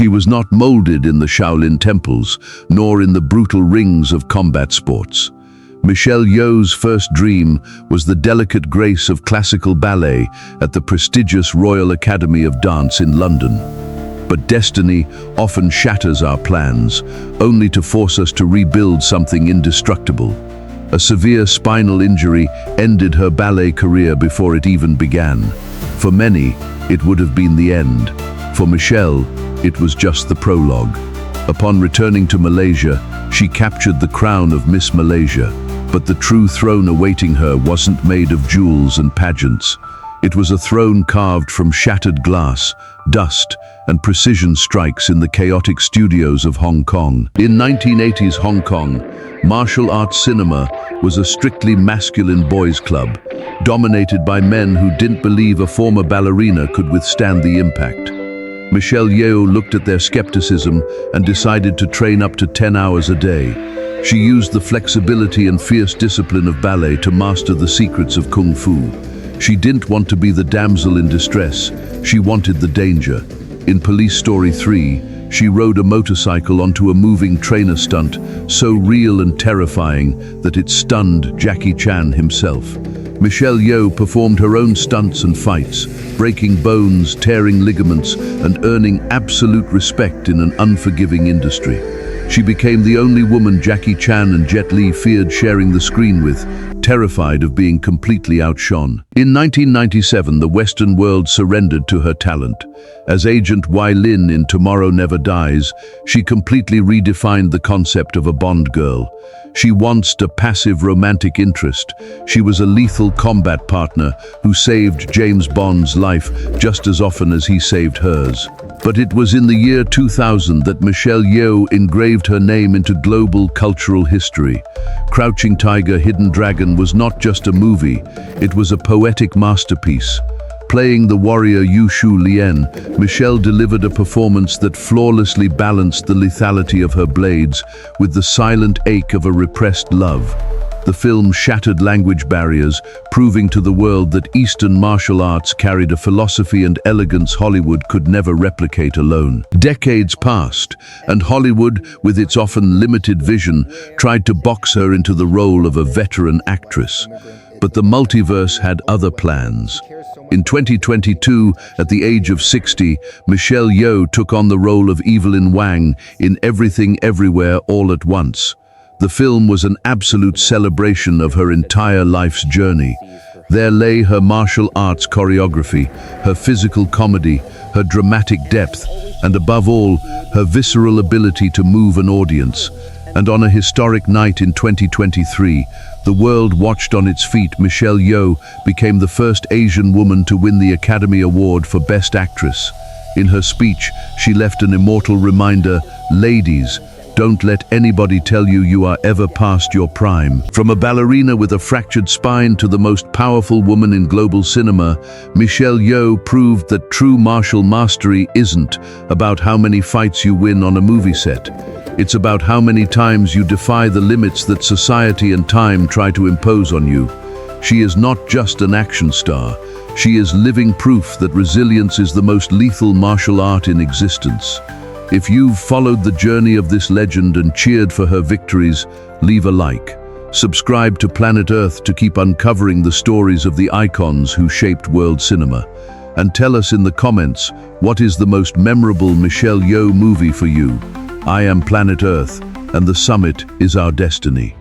He was not molded in the Shaolin temples, nor in the brutal rings of combat sports. Michelle Yeoh's first dream was the delicate grace of classical ballet at the prestigious Royal Academy of Dance in London. But destiny often shatters our plans, only to force us to rebuild something indestructible. A severe spinal injury ended her ballet career before it even began. For many, it would have been the end. For Michelle, it was just the prologue. Upon returning to Malaysia, she captured the crown of Miss Malaysia, but the true throne awaiting her wasn't made of jewels and pageants. It was a throne carved from shattered glass, dust, and precision strikes in the chaotic studios of Hong Kong. In 1980s Hong Kong, martial arts cinema was a strictly masculine boys' club, dominated by men who didn't believe a former ballerina could withstand the impact. Michelle Yeoh looked at their skepticism and decided to train up to 10 hours a day. She used the flexibility and fierce discipline of ballet to master the secrets of Kung Fu. She didn't want to be the damsel in distress, she wanted the danger. In Police Story 3, she rode a motorcycle onto a moving trainer stunt, so real and terrifying that it stunned Jackie Chan himself. Michelle Yeoh performed her own stunts and fights, breaking bones, tearing ligaments, and earning absolute respect in an unforgiving industry. She became the only woman Jackie Chan and Jet Li feared sharing the screen with, terrified of being completely outshone. In 1997, the Western world surrendered to her talent. As Agent Wai Lin in Tomorrow Never Dies, she completely redefined the concept of a Bond girl. She once a passive romantic interest. She was a lethal combat partner who saved James Bond's life just as often as he saved hers. But it was in the year 2000 that Michelle Yeoh engraved her name into global cultural history. Crouching Tiger, Hidden Dragon was not just a movie, it was a poetic masterpiece. Playing the warrior Yushu Lien, Michelle delivered a performance that flawlessly balanced the lethality of her blades with the silent ache of a repressed love. The film shattered language barriers, proving to the world that Eastern martial arts carried a philosophy and elegance Hollywood could never replicate alone. Decades passed, and Hollywood, with its often limited vision, tried to box her into the role of a veteran actress. But the multiverse had other plans. In 2022, at the age of 60, Michelle Yeoh took on the role of Evelyn Wang in Everything Everywhere All at Once. The film was an absolute celebration of her entire life's journey. There lay her martial arts choreography, her physical comedy, her dramatic depth, and above all, her visceral ability to move an audience. And on a historic night in 2023, the world watched on its feet. Michelle Yeoh became the first Asian woman to win the Academy Award for Best Actress. In her speech, she left an immortal reminder: ladies, don't let anybody tell you you are ever past your prime. From a ballerina with a fractured spine to the most powerful woman in global cinema, Michelle Yeoh proved that true martial mastery isn't about how many fights you win on a movie set. It's about how many times you defy the limits that society and time try to impose on you. She is not just an action star. She is living proof that resilience is the most lethal martial art in existence. If you've followed the journey of this legend and cheered for her victories, leave a like. Subscribe to Planet Earth to keep uncovering the stories of the icons who shaped world cinema. And tell us in the comments, what is the most memorable Michelle Yeoh movie for you? I am Planet Earth, and the summit is our destiny.